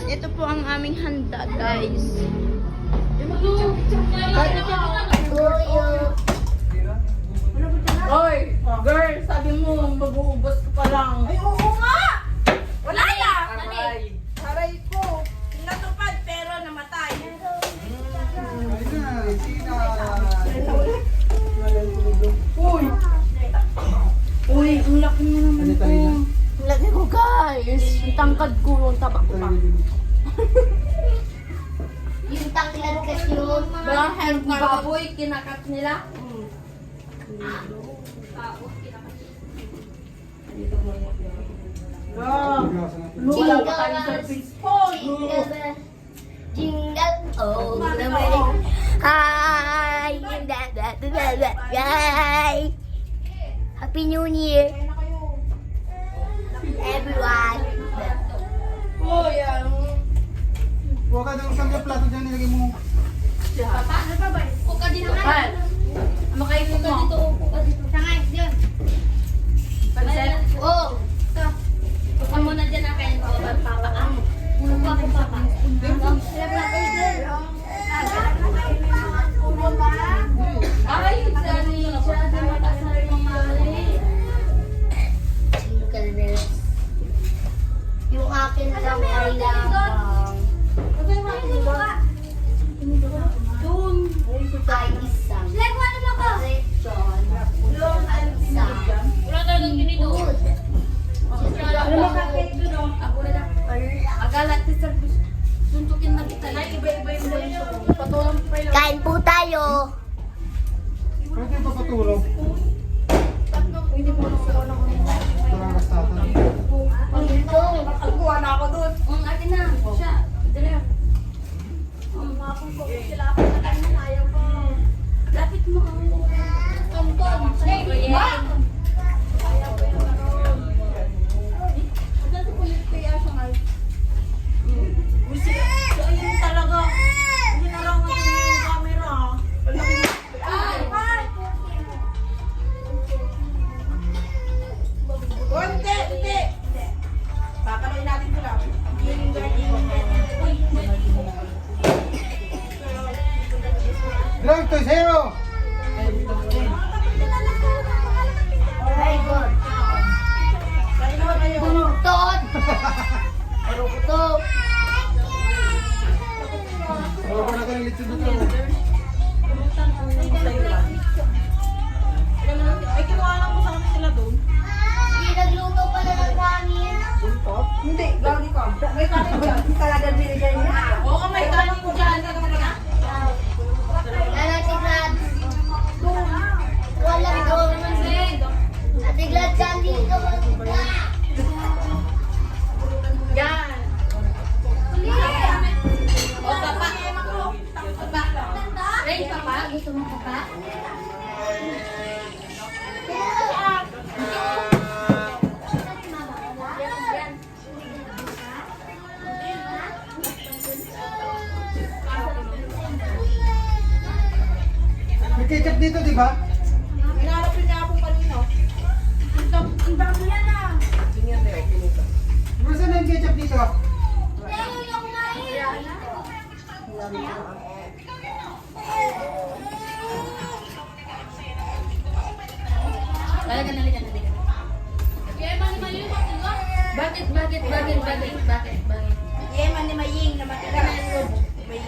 Ito po ang aming handa, guys. Oy, girl, sabi mo mag-uubos ka pa lang. Ay, oo nga! Wala na! Aray ko. Natupad pero namatay. Uy, ang laki mo naman ko. Ang laki ko, guys. Ang tangkad ko, ang taba ko pa. Yung tangkad kasi yun. Bahal ni baboy, kinakat nila. Luwala pa tayo sa Jingle, jingle, oh, naman. Hi! Hi! Happy New Year! Everyone! Uy, ang... Huwag ka daw isang plato dyan, nilagay mo. Puka din naman. Makainin mo. Dito, puka dito. Sangay, yun. Pansit. Oh! Puka mo na dyan ang kain ko. Papa ang. Puka ko, papa. Ay, sorry. Siya, di makasal mo mali. Jingle bells. Yung akin lang ay lamang. Doon. Ay isang. Direction. Isang. Wala tayo ng ganito. Good. Ano mo kakait doon, oh? Ako na lang. Agalat si Sir. Suntukin na kita. Ay, iba-iba yung mo. Patulang pa yun. Kain po tayo. Pwede yung papatulog. Hindi mo na sila lang. Parangastatan. Dito. Nakakuha na ako doon. Ang atin na. Siya. Dali. Lapit mo. Tonton. Ba? Ayun talaga. Hindi na lang yung camera. Hindi. Papanoy natin sila. Drive to zero! Very good. Buntot. Rutok. Huwag na kayo litsod dito. Ay, kinuha lang mo sa amin sila doon. Hindi nagluto pa na ng kanin. Hindi, gagi ka. May kanin dyan. Talaga binigay niya. Oo, may kanin ko dyan. Nanatiglat. Wala doon. Natiglat ka dito. Yan. O, papa. Papa. Ray, papa. Gusto mo papa? May ketchup dito, di ba? Hinaharapin niya akong kanino. Ang dami yan ah. Saan na yung ketchup dito? Halika na, halika na, halika na. Bakit? Yeah, man ni Maying na matira. May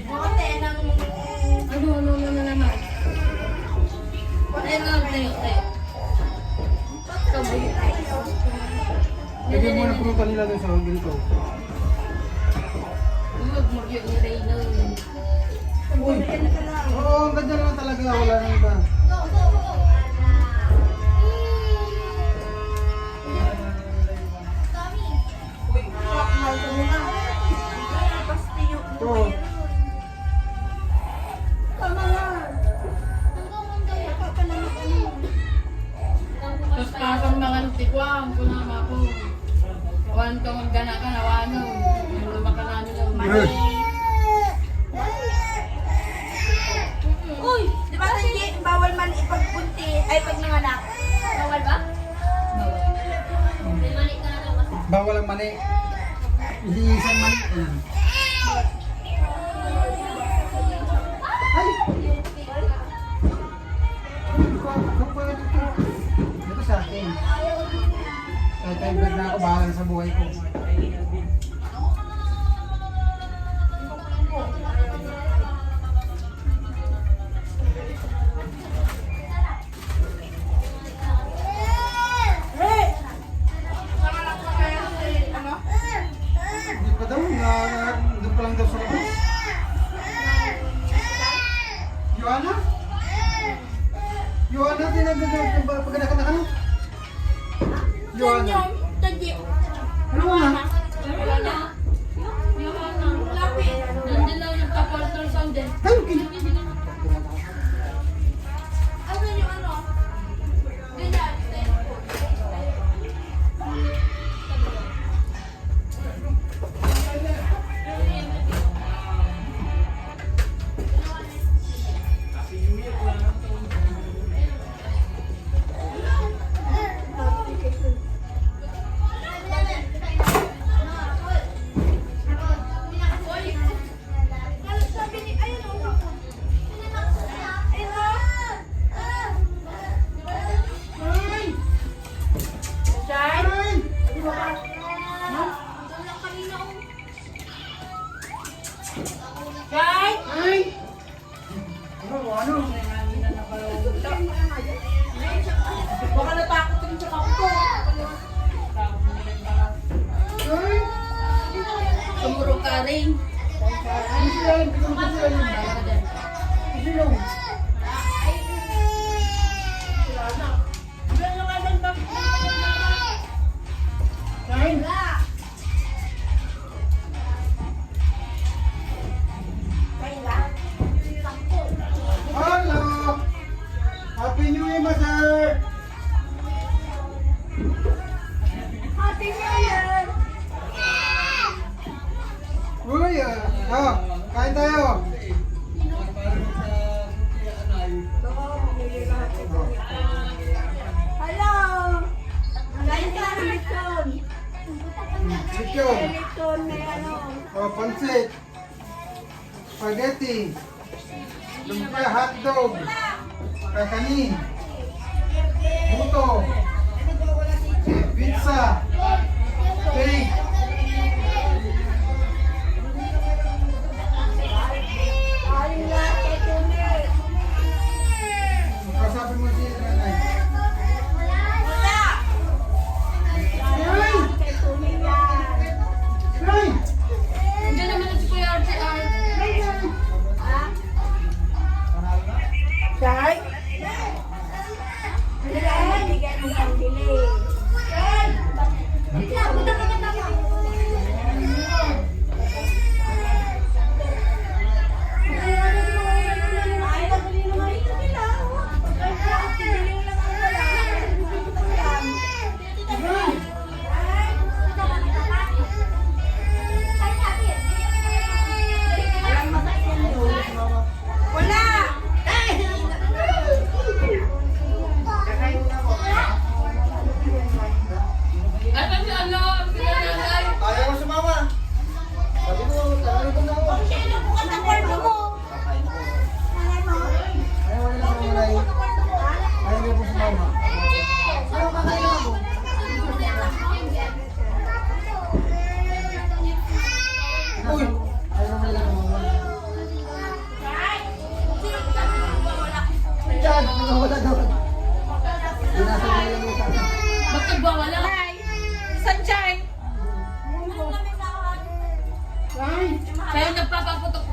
mote ng Ano naman? Tayo. Kabuyo. Lagyan mo na pruta nila doon sa ganito. Magmugyo ni Reyna. Uy! Oo, ang ganda naman talaga. Wala nang iba. pasti yung Ito. tama na. Baka pa na ano. Tapos pasang mga nagtikwang, kunama ko. Awan kang gana ka na wano. Luma ka namin lang. Yes. Uy, di ba hindi bawal man ipagpunti ay pag nanganak? Bawal ba? May mali ka na daw kasi. Bawal ang mani. Hindi isang mani. Ayan. Ay! Kung pala dito. Dito sa akin. Kahit time break na ako, bahala sa buhay ko. Hey! Nanganak pa kaya si ano? Hindi pa daw, doon pa lang daw sa labas. Joanna? Joanna, tinagdagan ba pagkanakan na ka na? Joanna. Tadyo. Ano nga? Wala na. Lapit. Nandun lang yung ultrasound din. Ay, okay. Ano yung ano? Ganyan. Sabi ni, ayun o. Ayun o. Shine? Ay! Shine? Ay! Ano? Baka natakot rin sa kapto. Ay! Tumuro ka rin. Ano sila? Hindi ko sila yun. Silong. Kain. Hello! Happy New Year, Mother! Happy New Year! Uy, kain tayo. Hello! Kain ka ng lechon. Chicho. May lechon, may ano. Pansit. Spaghetti. Lumpia, hotdog. Kakanin. Buto. Pizza. Cake. Kain lahat kay Tunet. Kasabi mo si Nanay. Wala! Ay! Kay Tunet yan. Ay! Hindi naman si Kuya RCR. Ha? Shai? Hindi ka bigyan ng pambili.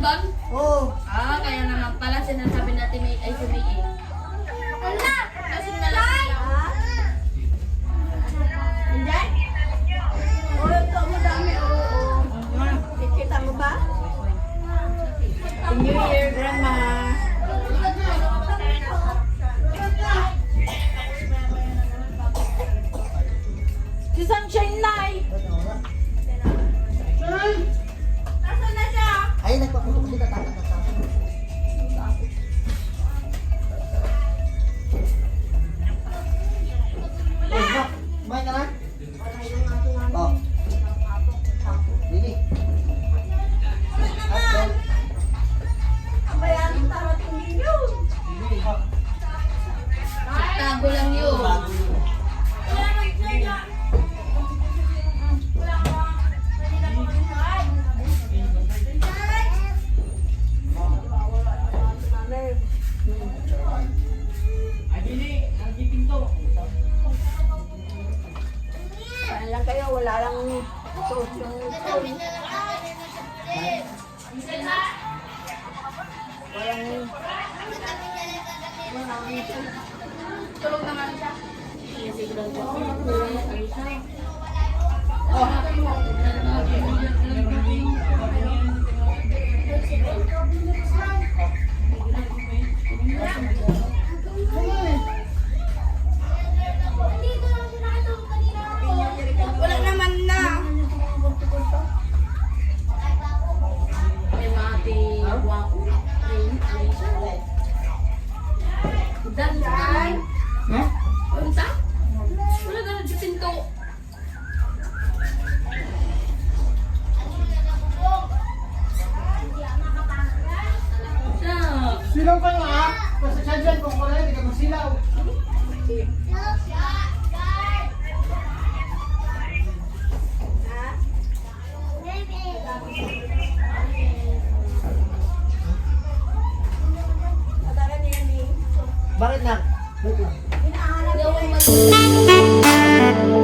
doon? Oo. Ah, kaya naman pala sinasabi natin may ay si May eh. Kasi nalaki lang. Hindi? Oo, ito mo dami. Oo. Kikita mo ba? New Year, Grandma. Si Sunshine Nay. Nasaan na siya? Ay, nagpaputok sila tatak na sa akin. Oh, Mak, kumain ka na? Oh. Lili. At Ben. Ang bayaran tarating din yun. Lili, ha? Tago lang yun. Bago yun. Saan lang kayo? Wala lang sauce yung Tulog naman siya. Yes, siguro ko. Ayos na. wala naman na. May mati guwapo. Dan. Ha? Unta? Wala na dyan pinto. Siya. Silaw ka nga ha? Kasi siya dyan, kung wala hindi ka magsilaw. Bakit na? Hinahanap Hindi ko ako mag-